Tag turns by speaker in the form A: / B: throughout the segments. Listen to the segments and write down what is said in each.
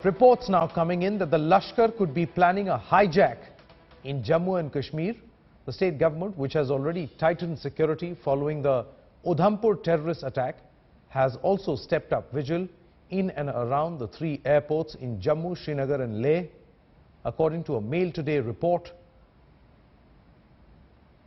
A: Reports now coming in that the Lashkar could be planning a hijack in Jammu and Kashmir. The state government, which has already tightened security following the Udhampur terrorist attack, has also stepped up vigil in and around the three airports in Jammu, Srinagar and Leh. According to a Mail Today report,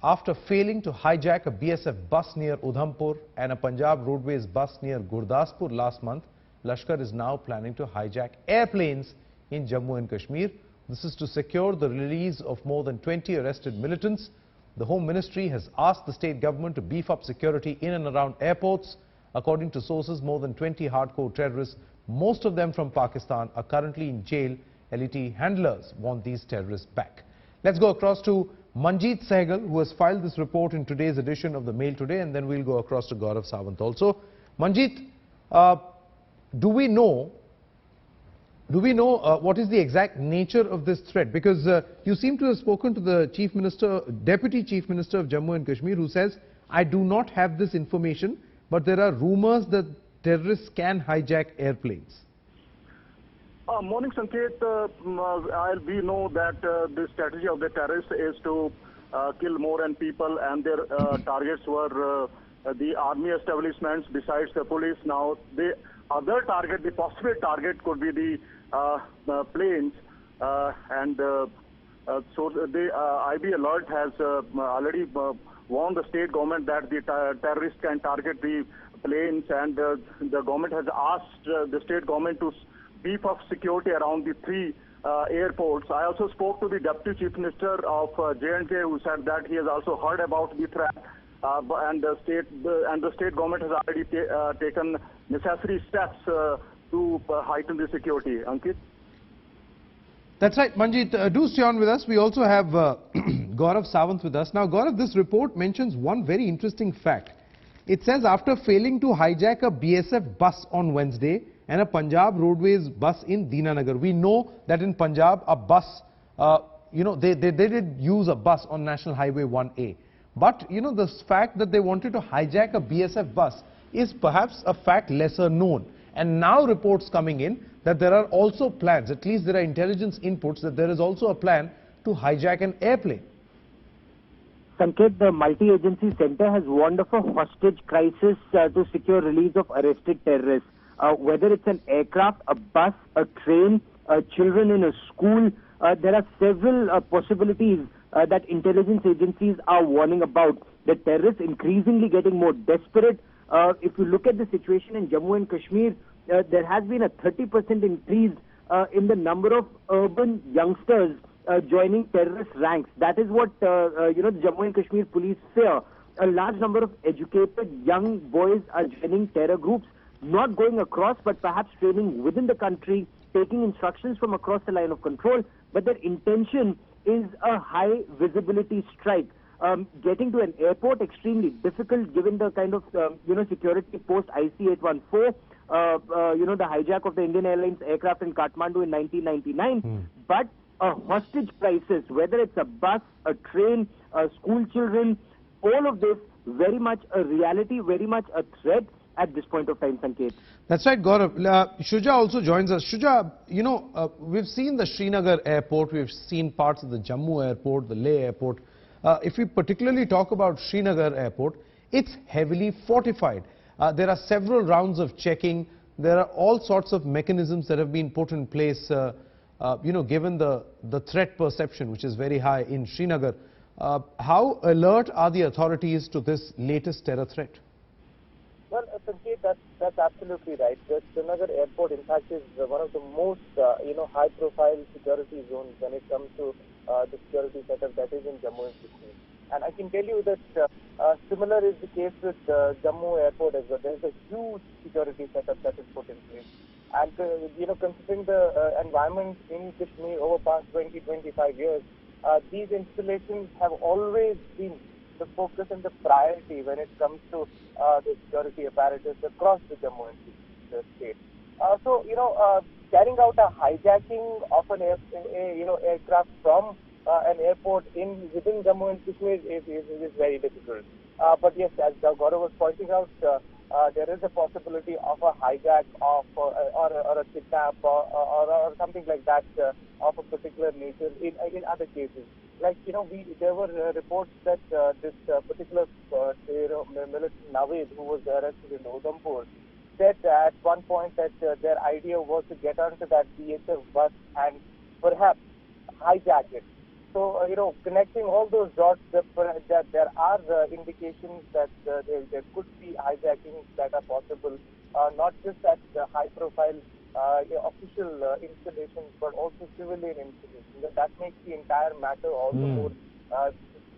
A: after failing to hijack a BSF bus near Udhampur and a Punjab Roadways bus near Gurdaspur last month, Lashkar is now planning to hijack airplanes in Jammu and Kashmir. This is to secure the release of more than 20 arrested militants. The Home Ministry has asked the state government to beef up security in and around airports. According to sources, more than 20 hardcore terrorists, most of them from Pakistan, are currently in jail. LET handlers want these terrorists back. Let's go across to Manjeet Sehgal, who has filed this report in today's edition of the Mail Today, and then we'll go across to Gaurav Sawant also. Manjeet, do we know what is the exact nature of this threat? Because you seem to have spoken to the Deputy Chief Minister of Jammu and Kashmir, who says, I do not have this information, but there are rumors that terrorists can hijack airplanes.
B: Morning, Sanket. We know that the strategy of the terrorists is to kill more and people, and their targets were the army establishments besides the police. Now, the other target, the possible target, could be the planes, so the IB alert has already warned the state government that the terrorists can target the planes, and the government has asked the state government to beef up security around the three airports. I also spoke to the Deputy Chief Minister of J&K, who said that he has also heard about the threat, and the state government has already taken necessary steps to heighten the security. Ankit?
A: That's right, Manjeet. Do stay on with us. We also have Gaurav Sawant with us. Now, Gaurav, this report mentions one very interesting fact. It says after failing to hijack a BSF bus on Wednesday and a Punjab Roadways bus in Deenanagar. We know that in Punjab, a bus, they did use a bus on National Highway 1A. But, the fact that they wanted to hijack a BSF bus is perhaps a fact lesser known. And now reports coming in that there are also plans, at least there are intelligence inputs, that there is also a plan to hijack an airplane.
C: Sanket, the multi-agency center has warned of a hostage crisis to secure release of arrested terrorists. Whether it's an aircraft, a bus, a train, children in a school, there are several possibilities that intelligence agencies are warning about. The terrorists increasingly getting more desperate. If you look at the situation in Jammu and Kashmir, there has been a 30% increase in the number of urban youngsters joining terrorist ranks. That is what the Jammu and Kashmir police fear. A large number of educated young boys are joining terror groups, not going across, but perhaps training within the country, taking instructions from across the line of control. But their intention is a high visibility strike. Getting to an airport, extremely difficult given the kind of, security post IC-814, the hijack of the Indian Airlines aircraft in Kathmandu in 1999. But a hostage crisis, whether it's a bus, a train, school children, all of this very much a reality, very much a threat at this point of time, Sanket.
A: That's right, Gaurav. Shuja also joins us. Shuja, we've seen the Srinagar airport, we've seen parts of the Jammu airport, the Leh airport. If we particularly talk about Srinagar airport, it's heavily fortified. There are several rounds of checking. There are all sorts of mechanisms that have been put in place, given the threat perception, which is very high in Srinagar. How alert are the authorities to this latest terror threat?
D: Well, Sanjeev, that's absolutely right. The Srinagar airport, in fact, is one of the most, high-profile security zones when it comes to the security setup that is in Jammu and Kashmir. And I can tell you that similar is the case with Jammu airport as well. There is a huge security setup that is put in place. And, considering the environment in Kashmir over past 20-25 years, these installations have always been the focus and the priority when it comes to the security apparatus across the Jammu and Kashmir state. Carrying out a hijacking of an aircraft from an airport within Jammu and Kashmir is very difficult. But yes, as Gaurav was pointing out, there is a possibility of a hijack of or a kidnap or something like that of a particular nature in other cases. Like, there were reports that this particular militant Naveed, who was arrested in Udhampur, said at one point that their idea was to get onto that BSF bus and perhaps hijack it. So, connecting all those dots, that there are indications that there could be hijackings that are possible, not just at high-profile official installations, but also civilian installations. That makes the entire matter also more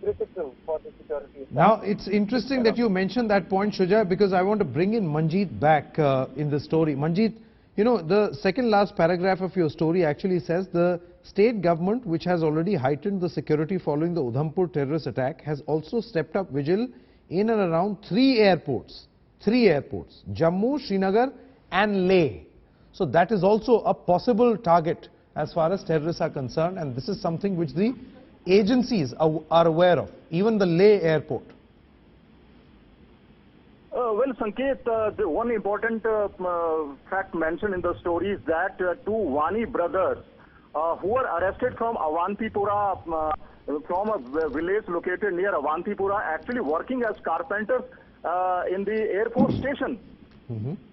D: critical for the security.
A: Now, it's interesting that you mentioned that point, Shuja, because I want to bring in Manjeet back in the story. Manjeet, the second last paragraph of your story actually says the state government, which has already heightened the security following the Udhampur terrorist attack, has also stepped up vigil in and around three airports, Jammu, Srinagar and Leh. So that is also a possible target as far as terrorists are concerned, and this is something which the agencies are aware of, even the Leh airport.
B: Well, Sanket, the one important fact mentioned in the story is that two Wani brothers who were arrested from Avantipura, from a village located near Avantipura, actually working as carpenters in the Air Force station.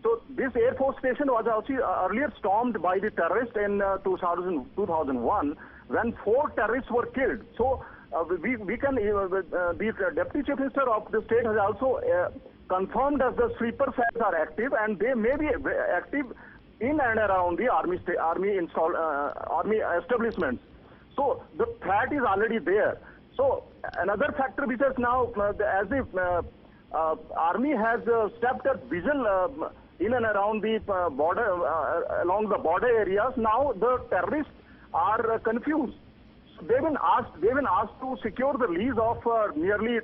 B: So this Air Force station was also earlier stormed by the terrorists in 2001 when 4 terrorists were killed. So we can, the Deputy Chief Minister of the state has also confirmed that the sleeper cells are active and they may be active in and around the army establishments. So the threat is already there. So another factor which is now, as the army has stepped up vigil in and around the border, along the border areas, now the terrorists are confused. So they've been asked to secure the release of nearly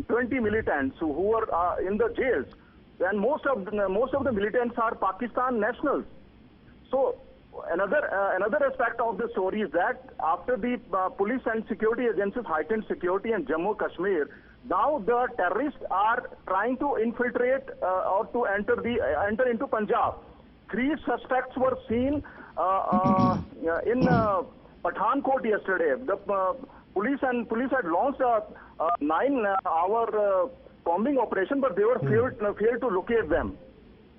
B: 20 militants who were in the jails. And most of the militants are Pakistan nationals. So another aspect of the story is that after the police and security agencies heightened security in Jammu Kashmir, now the terrorists are trying to infiltrate or to enter into Punjab. 3 suspects were seen in Pathankot yesterday. The police had launched a 9-hour combing operation, but they were failed to locate them.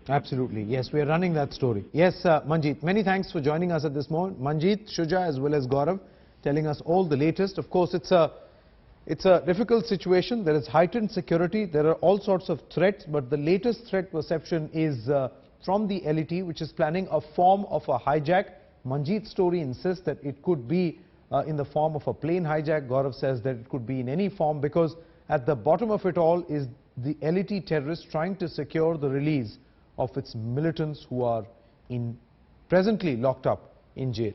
A: Absolutely. Yes, we are running that story. Yes, Manjeet, many thanks for joining us at this moment. Manjeet, Shuja, as well as Gaurav, telling us all the latest. Of course, it's a difficult situation. There is heightened security. There are all sorts of threats, but the latest threat perception is from the LET, which is planning a form of a hijack. Manjeet's story insists that it could be in the form of a plane hijack. Gaurav says that it could be in any form, because at the bottom of it all is the LET terrorists trying to secure the release of its militants who are presently locked up in jail.